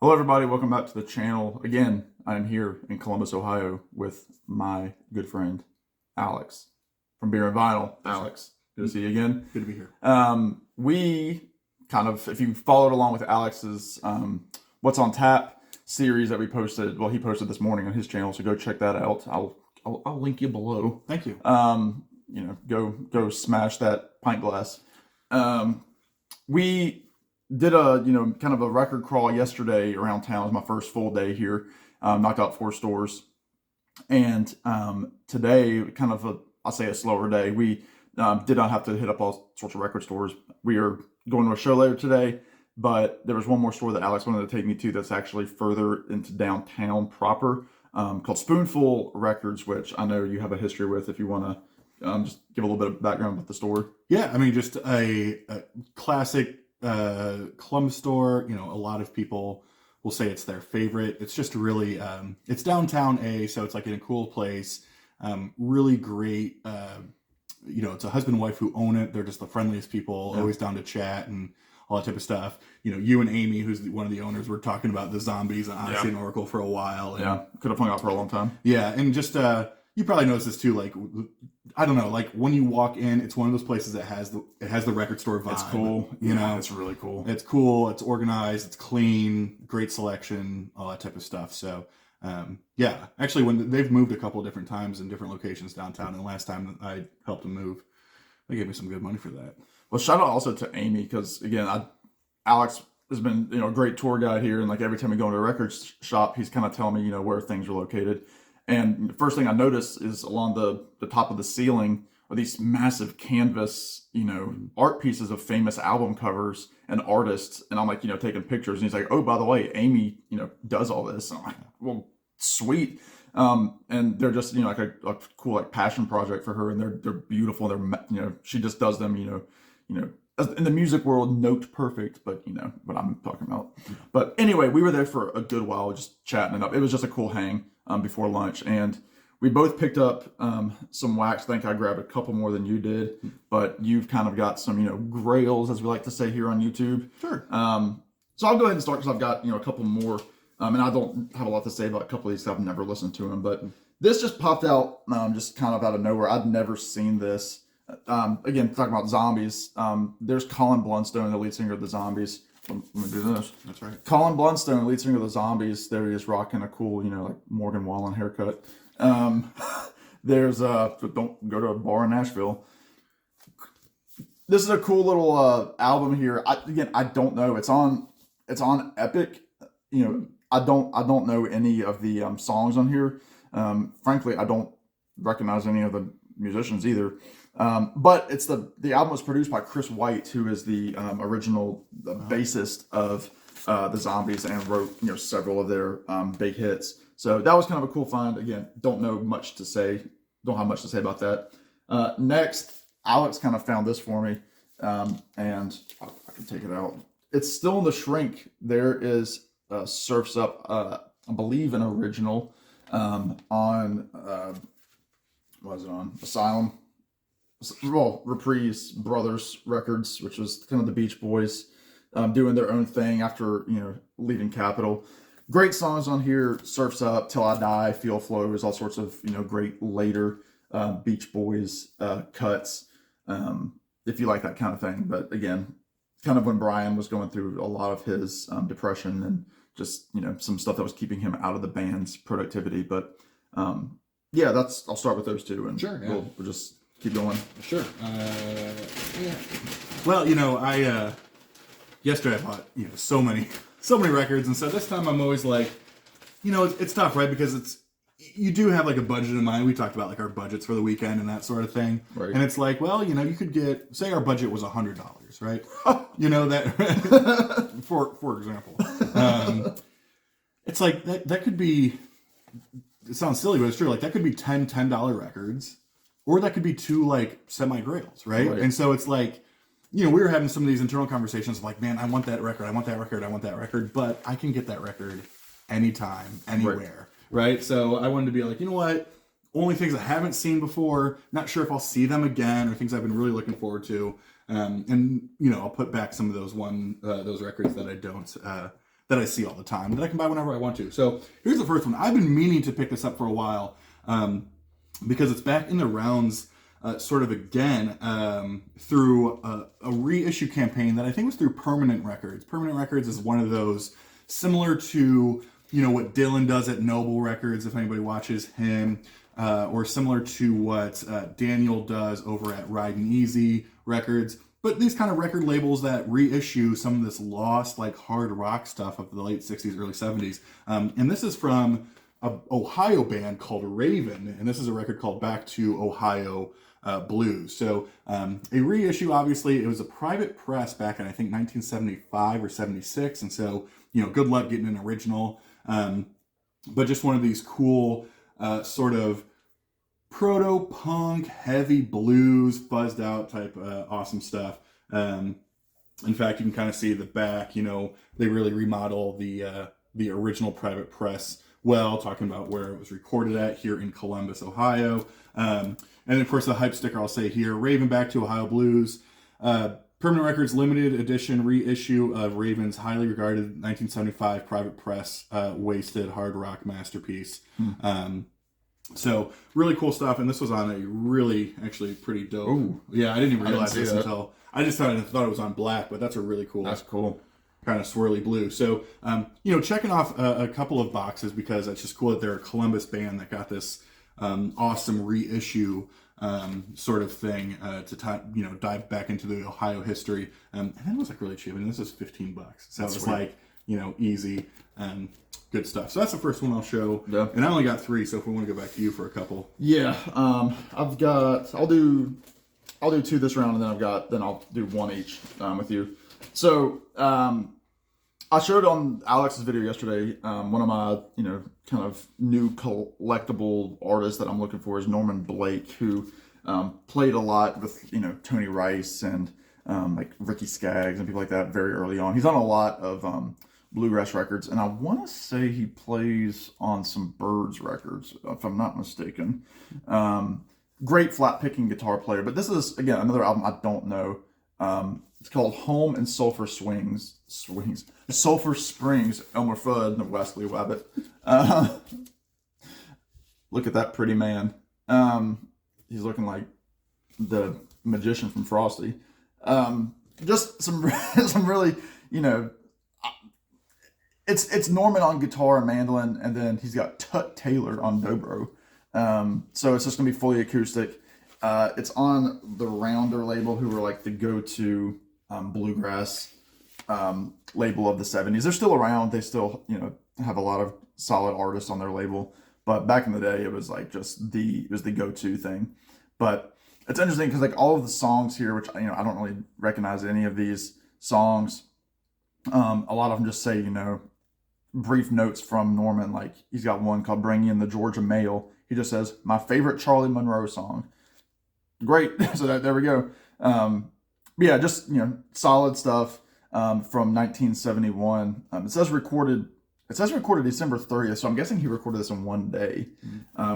Hello, everybody. Welcome back to the channel. Again, I'm here in Columbus, Ohio with my good friend, Alex from Beer and Vinyl. Alex, good to see you again. Good to be here. We kind of, if you followed along with Alex's What's on Tap series that we posted, well, he posted this morning on his channel, so go check that out. I'll link you below. Thank you. Go smash that pint glass. We did a kind of a record crawl yesterday around town. It was my first full day here. Knocked out 4 stores, and today kind of I'll say a slower day. We did not have to hit up all sorts of record stores. We are going to a show later today, but there was one more store that Alex wanted to take me to that's actually further into downtown proper, called Spoonful Records, which I know you have a history with. If you want to just give a little bit of background about the store. Yeah, I mean, just a classic Columbus store. You know, a lot of people will say it's their favorite. It's just really, it's downtown so it's like in a cool place. Really great. It's a husband and wife who own it. They're just the friendliest people, always down to chat and all that type of stuff. You know, you and Amy, who's one of the owners, were talking about the Zombies and Odyssey and Oracle for a while. And, Could have hung out for a long time. Yeah, and just you probably noticed this too. Like, I don't know, like when you walk in, it's one of those places that has the record store vibe. It's cool. You know, it's really cool. It's cool. It's organized. It's clean. Great selection. All that type of stuff. So, actually, when they've moved a couple of different times in different locations downtown, and the last time I helped them move, they gave me some good money for that. Well, shout out also to Amy, because again, Alex has been a great tour guide here, and like every time we go into a record shop, he's kind of telling me where things are located. And the first thing I noticed is along the top of the ceiling are these massive canvas, art pieces of famous album covers and artists. And I'm like, taking pictures. And he's like, oh, by the way, Amy, does all this. And I'm like, well, sweet. And they're just, like a cool, like passion project for her. And they're beautiful. They're, she just does them, in the music world, note perfect, but what I'm talking about. But anyway, we were there for a good while, just chatting it up. It was just a cool hang before lunch, and we both picked up some wax. I think I grabbed a couple more than you did, but you've kind of got some, grails, as we like to say here on YouTube. Sure. So I'll go ahead and start, because I've got, a couple more, and I don't have a lot to say about a couple of these. I've never listened to them, but this just popped out, just kind of out of nowhere. I'd never seen this. Again, talking about Zombies, there's Colin Blunstone, the lead singer of the Zombies. Let me do this. That's right. Colin Blunstone, lead singer of the Zombies. There he is, rocking a cool, like Morgan Wallen haircut. There's don't go to a bar in Nashville. This is a cool little album here. I don't know. It's on Epic. I don't know any of the songs on here. Frankly, I don't recognize any of the musicians either. But it's the album was produced by Chris White, who is the original bassist of the Zombies, and wrote several of their big hits. So that was kind of a cool find. Again, don't know much to say. Don't have much to say about that. Next, Alex kind of found this for me, and I can take it out. It's still in the shrink. There is Surf's Up, I believe an original on what is it on? Asylum. Well, Reprise Brothers Records, which was kind of the Beach Boys doing their own thing after leaving Capitol. Great songs on here: Surf's Up, Till I Die, Feel Flows, all sorts of great later Beach Boys cuts, if you like that kind of thing. But again, kind of when Brian was going through a lot of his depression and just some stuff that was keeping him out of the band's productivity. But I'll start with those two, and sure, yeah. we'll just keep going. Sure. Yeah. Well, I yesterday I bought so many records, and so this time I'm always like, it's tough, right? Because you do have like a budget in mind. We talked about like our budgets for the weekend and that sort of thing, right? And it's like, well, you could get, say our budget was $100, right? That for example, it's like that could be. It sounds silly, but it's true. Like that could be $10 records. Or that could be 2 like semi-grails, right? And so it's like, we were having some of these internal conversations like, man, I want that record, I want that record, but I can get that record anytime, anywhere, right? So I wanted to be like, you know what? Only things I haven't seen before, not sure if I'll see them again, or things I've been really looking forward to. And I'll put back some of those records that I don't that I see all the time that I can buy whenever I want to. So here's the first one. I've been meaning to pick this up for a while because it's back in the rounds sort of again through a reissue campaign that I think was through Permanent Records. Permanent Records is one of those similar to, what Dylan does at Noble Records, if anybody watches him, or similar to what Daniel does over at Riding Easy Records. But these kind of record labels that reissue some of this lost, like, hard rock stuff of the late 60s, early 70s. And this is from an Ohio band called Raven, and this is a record called Back to Ohio Blues. So a reissue, obviously, it was a private press back in, I think, 1975 or 76. And so, good luck getting an original. But just one of these cool sort of proto-punk, heavy blues, fuzzed out type awesome stuff. In fact, you can kind of see the back, they really remodel the original private press well, talking about where it was recorded at here in Columbus, Ohio. And of course, the hype sticker I'll say here, Raven Back to Ohio Blues. Permanent Records limited edition reissue of Raven's highly regarded 1975 private press wasted hard rock masterpiece. So really cool stuff, and this was on a really actually pretty dope. Ooh. Yeah, I didn't even realize this that. until I just thought it was on black, but that's a really cool. That's cool. Kind of swirly blue. So checking off a couple of boxes because it's just cool that they're a Columbus band that got this awesome reissue sort of thing to dive back into the Ohio history. And that was like really cheap. I mean, this is $15, so it was like easy. Good stuff. So that's the first one I'll show. Yeah. And I only got 3, so if we want to go back to you for a couple. Yeah. I'll do 2 this round, and then I'll do 1 each with you. So I showed on Alex's video yesterday, one of my, kind of new collectible artists that I'm looking for is Norman Blake, who played a lot with, Tony Rice and like Ricky Skaggs and people like that very early on. He's on a lot of bluegrass records, and I want to say he plays on some Byrds records, if I'm not mistaken. Great flat picking guitar player, but this is, again, another album I don't know. It's called Home and Sulphur Sulphur Springs, Elmer Fudd and Wesley Wabbit. Look at that pretty man. He's looking like the magician from Frosty. Just some really, it's Norman on guitar and mandolin, and then he's got Tut Taylor on dobro. So it's just gonna be fully acoustic. It's on the Rounder label, who were like the go-to bluegrass label of the 70s. They're still around. They still, have a lot of solid artists on their label. But back in the day, it was like it was the go-to thing. But it's interesting because like all of the songs here, which I don't really recognize any of these songs. A lot of them just say, brief notes from Norman. Like he's got one called "Bring In the Georgia Mail." He just says, "My favorite Charlie Monroe song." Great. So there we go. Yeah, just, solid stuff from 1971. It says recorded December 30th, so I'm guessing he recorded this in one day,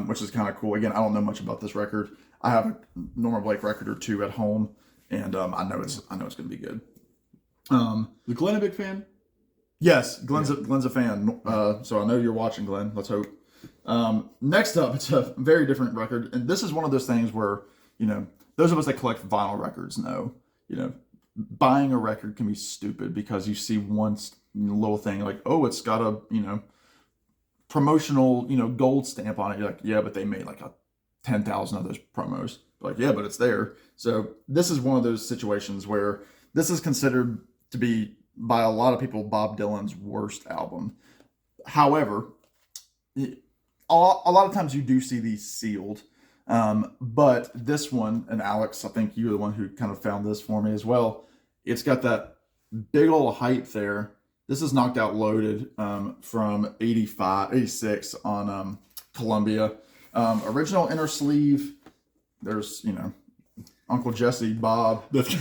which is kind of cool. Again, I don't know much about this record. I have a Norman Blake record or 2 at home, and I know it's going to be good. Is Glenn a big fan? Yes, Glenn's a fan. So I know you're watching, Glenn. Let's hope. Next up, it's a very different record, and this is one of those things where, those of us that collect vinyl records know, buying a record can be stupid because you see one little thing like, oh, it's got a, promotional, gold stamp on it. You're like, yeah, but they made like 10,000 of those promos. Like, yeah, but it's there. So this is one of those situations where this is considered to be, by a lot of people, Bob Dylan's worst album. However, a lot of times you do see these sealed. But this one, and Alex, I think you were the one who kind of found this for me as well. It's got that big old hype there. This is Knocked Out Loaded from 86 on Columbia. Original inner sleeve. There's, Uncle Jesse, Bob. That's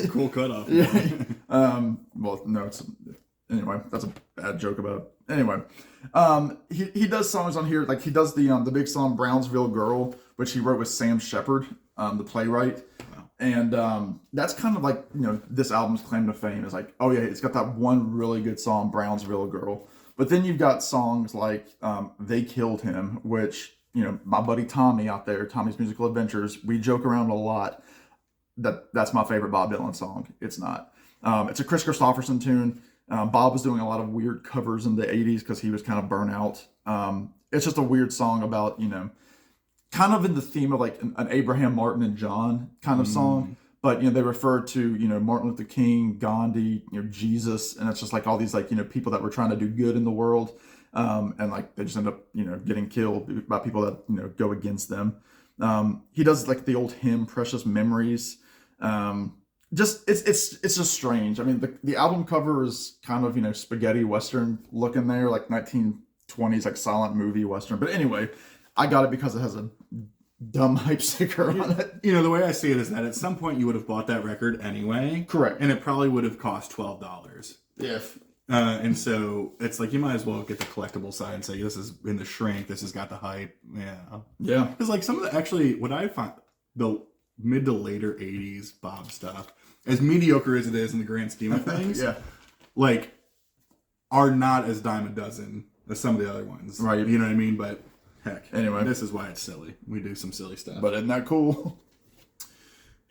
cool cutoff. Yeah. Well, no, anyway, that's a bad joke about it. Anyway, he does songs on here, like he does the big song Brownsville Girl, which he wrote with Sam Shepard, the playwright. And that's kind of like, this album's claim to fame is like, oh yeah, it's got that one really good song, Brownsville Girl. But then you've got songs like They Killed Him, which, my buddy Tommy out there, Tommy's Musical Adventures, we joke around a lot that's my favorite Bob Dylan song. It's not. It's a Chris Christopherson tune. Bob was doing a lot of weird covers in the 80s because he was kind of burnt out. It's just a weird song about, kind of in the theme of like an Abraham Martin and John kind of song. But, they refer to, Martin Luther King, Gandhi, Jesus. And it's just like all these like, people that were trying to do good in the world. And like they just end up, getting killed by people that, go against them. He does like the old hymn, Precious Memories. Just it's just strange. I mean, the album cover is kind of, spaghetti Western looking there, like 1920s, like silent movie Western. But anyway, I got it because it has a dumb hype sticker on it. The way I see it is that at some point you would have bought that record anyway. Correct. And it probably would have cost $12. If. And so it's like you might as well get the collectible side and say this is in the shrink, this has got the hype. Yeah. Because like some of the what I find the mid to later 80s Bob stuff, as mediocre as it is in the grand scheme of things, like are not as dime a dozen as some of the other ones. Right. You know what I mean? But heck, anyway, this is why it's silly. We do some silly stuff. But isn't that cool?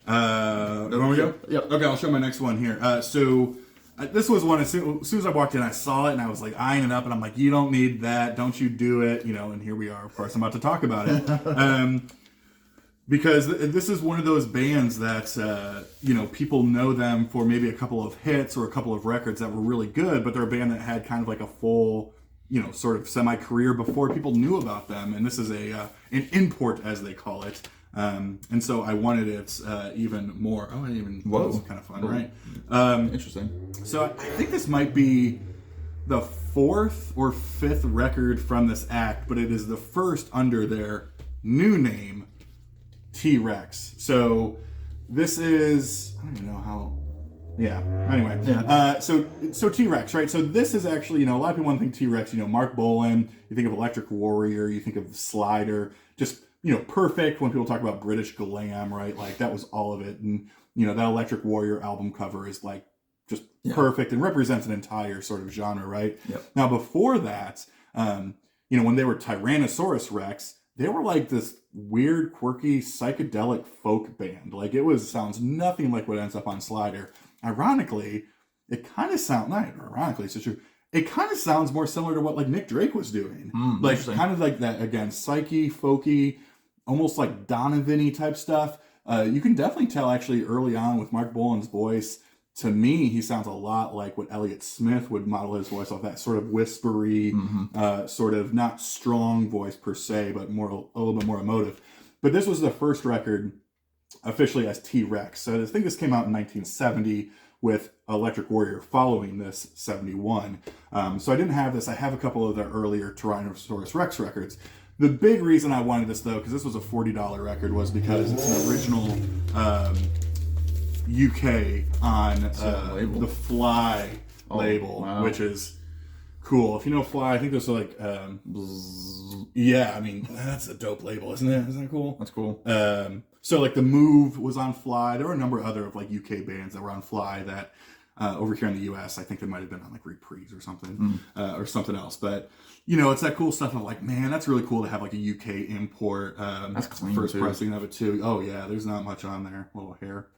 Where we go? Yep. Okay, I'll show my next one here. This was one, as soon as I walked in, I saw it, and I was like eyeing it up, and I'm like, you don't need that. Don't you do it. And here we are. Of course, I'm about to talk about it. Because this is one of those bands that, people know them for maybe a couple of hits or a couple of records that were really good, but they're a band that had kind of like a full, sort of semi-career before people knew about them. And this is an import, as they call it. And so I wanted it even more. Oh, that was kind of fun, right? Interesting. So I think this might be the 4th or 5th record from this act, but it is the first under their new name, T-Rex. So this is, I don't even know how. Yeah. Anyway. Yeah. So T-Rex, right? So this is actually, a lot of people want to think T-Rex. Mark Bolan. You think of Electric Warrior. You think of Slider. Just perfect when people talk about British glam, right? Like that was all of it. And that Electric Warrior album cover is like just perfect and represents an entire sort of genre, right? Yep. Now before that, when they were Tyrannosaurus Rex, they were like this weird, quirky, psychedelic folk band. Like it sounds nothing like what ends up on Slider. Ironically, it kind of sounds, not ironically, it's true. It kind of sounds more similar to what like Nick Drake was doing. Like kind of like that, again, psyche, folky, almost like Donovan-y type stuff. You can definitely tell actually early on with Mark Bolan's voice. To me, he sounds a lot like what Elliott Smith would model his voice off, that sort of whispery, sort of not strong voice per se, but a little bit more emotive. But this was the first record officially as T-Rex. So I think this came out in 1970 with Electric Warrior following this 71. So I didn't have this. I have a couple of the earlier Tyrannosaurus Rex records. The big reason I wanted this, though, because this was a $40 record, was because it's an original UK on the Fly label, which is cool. If you know Fly, I think there's like, that's a dope label, isn't it? Isn't that cool? That's cool. So like The Move was on Fly. There were a number of other like UK bands that were on Fly that over here in the US, I think they might have been on like Reprise or something, or something else. But it's that cool stuff of like, man, that's really cool to have like a UK import. That's clean first too. pressing of it too. Oh yeah, there's not much on there. A little hair.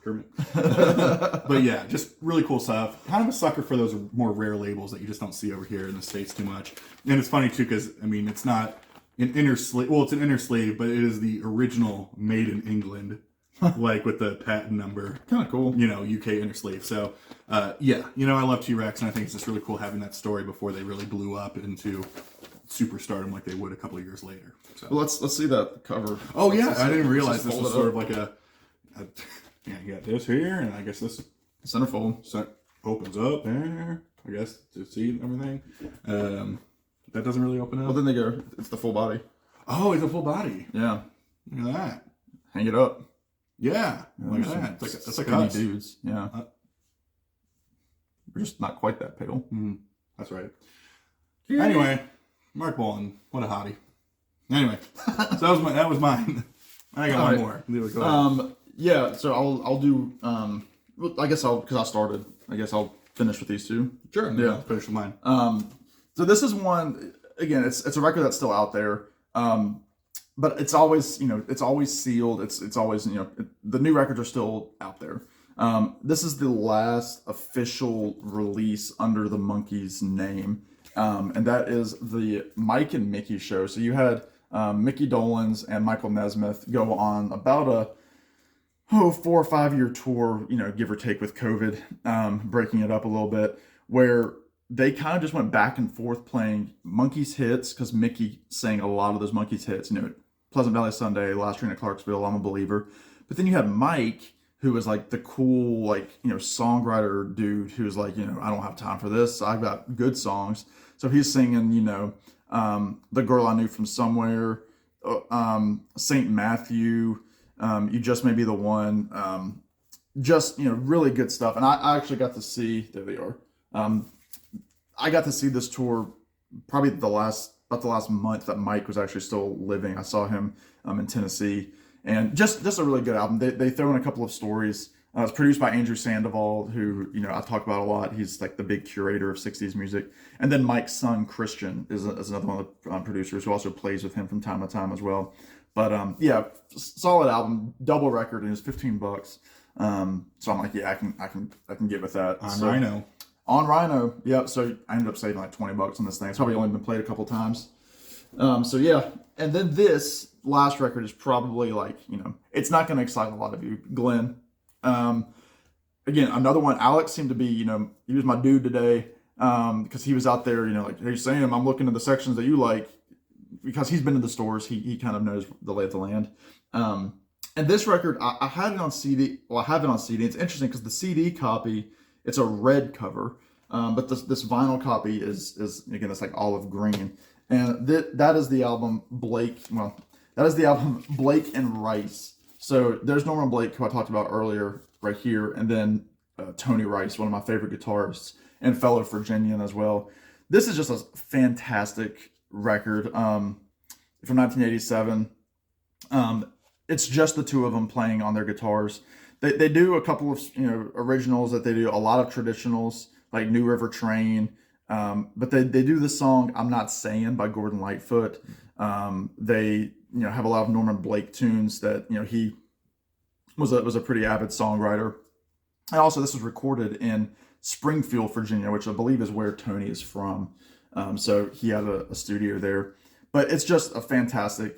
Kermit. But yeah, just really cool stuff. Kind of a sucker for those more rare labels that you just don't see over here in the States too much. And it's funny too, because it's not an inner sleeve. Well, it's an inner sleeve, but it is the original made in England, like with the patent number. Kind of cool. UK inner sleeve. So I love T-Rex, and I think it's just really cool having that story before they really blew up into superstardom like they would a couple of years later. So. Well, let's see that cover. Oh yeah, I didn't realize this was sort of like a you got this here, and I guess this centerfold opens up there. I guess to see everything. That doesn't really open up. Well, then they go. It's the full body. Oh, it's a full body. Yeah. Look at that. Hang it up. Yeah. Look at that. That's like us. Dudes. Yeah. We're just not quite that pale. That's right. Anyway, Mark Bolan, what a hottie. Anyway, so that was mine. I got All one right. more. Go ahead. Yeah, so I'll do well, I guess because I started. I guess I'll finish with these two. Sure. Yeah. I'll finish with mine. So this is one again. It's a record that's still out there, but it's always it's always sealed. It's always the new records are still out there. This is the last official release under the Monkees name, and that is the Mike and Mickey show. So you had Mickey Dolenz and Michael Nesmith go on about a 4 or 5 year tour, give or take with COVID, breaking it up a little bit, where they kind of just went back and forth playing Monkees hits, because Mickey sang a lot of those Monkees hits, Pleasant Valley Sunday, Last Train to Clarksville, I'm a Believer. But then you had Mike, who was like the cool, songwriter dude who's like, I don't have time for this. I've got good songs. So he's singing, The Girl I Knew from Somewhere, St. Matthew, You Just May Be the One. Just, really good stuff. And I actually got to see, there they are. I got to see this tour probably about the last month that Mike was actually still living. I saw him in Tennessee, and just a really good album. They throw in a couple of stories. It's produced by Andrew Sandoval, who I talk about a lot. He's like the big curator of '60s music. And then Mike's son Christian is another one of the producers who also plays with him from time to time as well. But yeah, solid album, double record, and it was $15. So I'm like, yeah, I can get with that. On So, Rhino. On Rhino, yeah. So I ended up saving like $20 on this thing. It's probably only been played a couple times. So yeah, and then this last record is probably it's not going to excite a lot of you, Glenn. Again, another one. Alex seemed to be, he was my dude today, because he was out there, hey Sam, I'm looking at the sections that you like, because he's been to the stores. He kind of knows the lay of the land. And this record, I had it on CD. Well, I have it on CD. It's interesting because the CD copy, it's a red cover, but this vinyl copy is again, it's like olive green, and that is the album Blake. Well, that is the album Blake and Rice. So there's Norman Blake, who I talked about earlier, right here, and then Tony Rice, one of my favorite guitarists and fellow Virginian as well. This is just a fantastic record from 1987. It's just the two of them playing on their guitars. They do a couple of originals that they do, a lot of traditionals like New River Train, but they do the song I'm Not Saying by Gordon Lightfoot. They have a lot of Norman Blake tunes that he was a pretty avid songwriter. And also this was recorded in Springfield, Virginia, which I believe is where Tony is from. So he had a studio there. But it's just a fantastic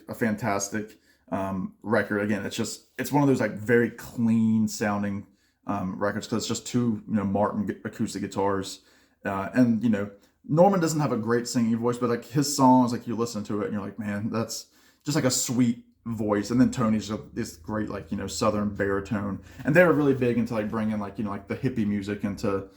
record. Again, it's one of those very clean sounding records, because it's just two Martin acoustic guitars, and Norman doesn't have a great singing voice, but his songs, you listen to it and you're like, man, that's just a sweet voice. And then Tony's this great southern baritone, and they were really big into bringing the hippie music into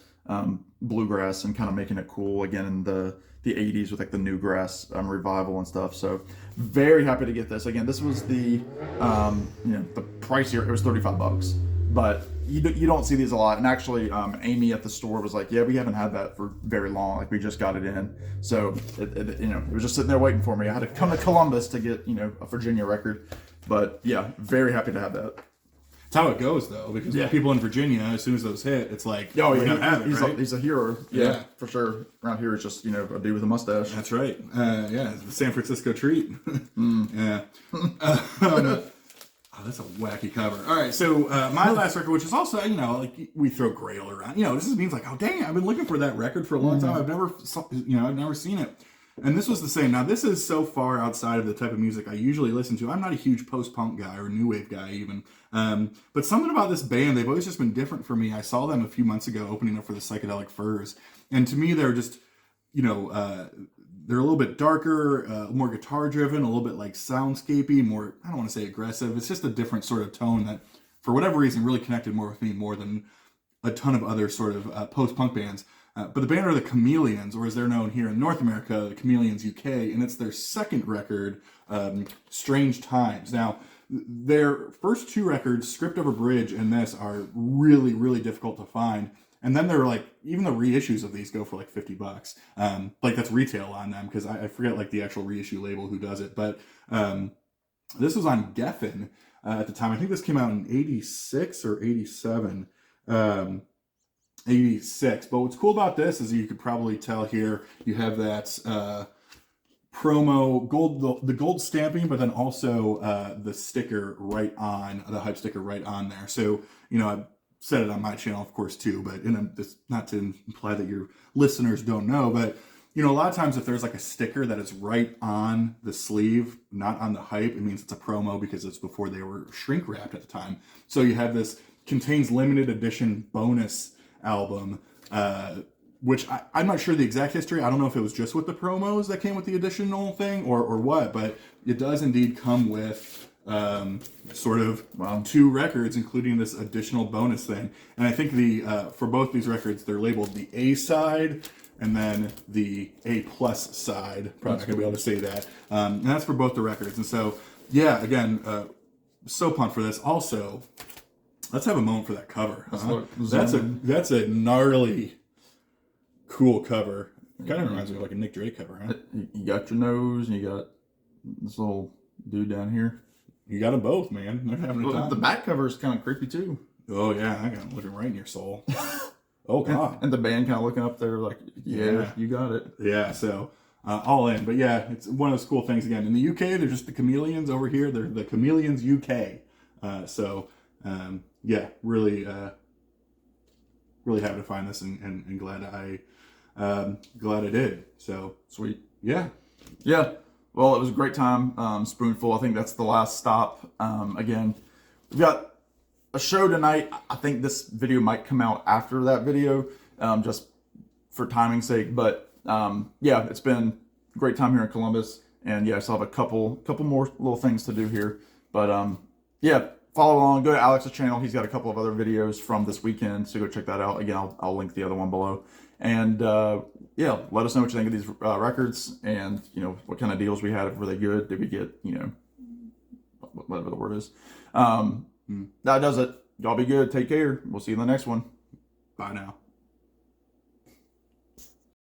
bluegrass and kind of making it cool again in the 80s with the newgrass revival and stuff. So very happy to get this. Again, this was the the price here. It was $35, but you don't see these a lot. And actually, Amy at the store was like, yeah, we haven't had that for very long. We just got it in. So it was just sitting there waiting for me. I had to come to Columbus to get a Virginia record, but yeah, very happy to have that. It's how it goes, though, because people in Virginia, as soon as those hit, it's like, oh, we gotta have it, right? He's a hero. Yeah, for sure. Around here, it's just, a dude with a mustache. That's right. Yeah, the San Francisco treat. Yeah. Oh, that's a wacky cover. All right, so my last record, which is also, we throw Grail around. This just means oh, dang, I've been looking for that record for a long time. I've never seen it. And this was the same. Now, this is so far outside of the type of music I usually listen to. I'm not a huge post-punk guy or new wave guy even. But something about this band, they've always just been different for me. I saw them a few months ago opening up for the Psychedelic Furs. And to me, they're just, they're a little bit darker, more guitar-driven, a little bit soundscapey, more, I don't want to say aggressive. It's just a different sort of tone that, for whatever reason, really connected more with me more than a ton of other sort of post-punk bands. But the band are the Chameleons, or as they're known here in North America, the Chameleons UK, and it's their second record, Strange Times. Now, their first two records, Script Over Bridge and this, are really, really difficult to find. And then they're even the reissues of these go for $50. That's retail on them, because I forget the actual reissue label who does it. But this was on Geffen. at the time. I think this came out in 86 or 87. 86. But what's cool about this is you could probably tell here, you have that promo gold, the gold stamping, but then also the sticker right on, the hype sticker right on there. So, you know, I've said it on my channel, of course, too, but this, not to imply that your listeners don't know, but you know, a lot of times if there's like a sticker that is right on the sleeve, not on the hype, it means it's a promo because it's before they were shrink wrapped at the time. So you have this contains limited edition bonus album, which I'm not sure the exact history. I don't know if it was just with the promos that came with the additional thing or what, but it does indeed come with sort of 2 records, including this additional bonus thing. And I think for both these records, they're labeled the A side and then the A+ side. Probably not gonna be able to say that. And that's for both the records. And so, yeah, again, so pumped for this. Also, let's have a moment for that cover. Huh? That's a gnarly, cool cover. It kind of reminds me of like a Nick Drake cover, huh? You got your nose, and you got this little dude down here. You got them both, man. They're having a time. The back cover is kind of creepy too. Oh yeah, I got him looking right in your soul. Oh god. And the band kind of looking up there like, yeah, you got it. Yeah, so all in. But yeah, it's one of those cool things. Again, in the UK, they're just the Chameleons. Over here, they're the Chameleons UK. Yeah, really happy to find this and glad I did. So Sweet. yeah. Well, it was a great time. Spoonful. I think that's the last stop. Again, we've got a show tonight. I think this video might come out after that video, just for timing's sake. But yeah, it's been a great time here in Columbus, and yeah, I still have a couple more little things to do here. But yeah, follow along. Go to Alex's channel. He's got a couple of other videos from this weekend, so go check that out. Again, I'll link the other one below. And yeah, let us know what you think of these records, and you know what kind of deals we had. Were they good? Did we get, you know, whatever the word is? That does it. Y'all be good. Take care. We'll see you in the next one. Bye now.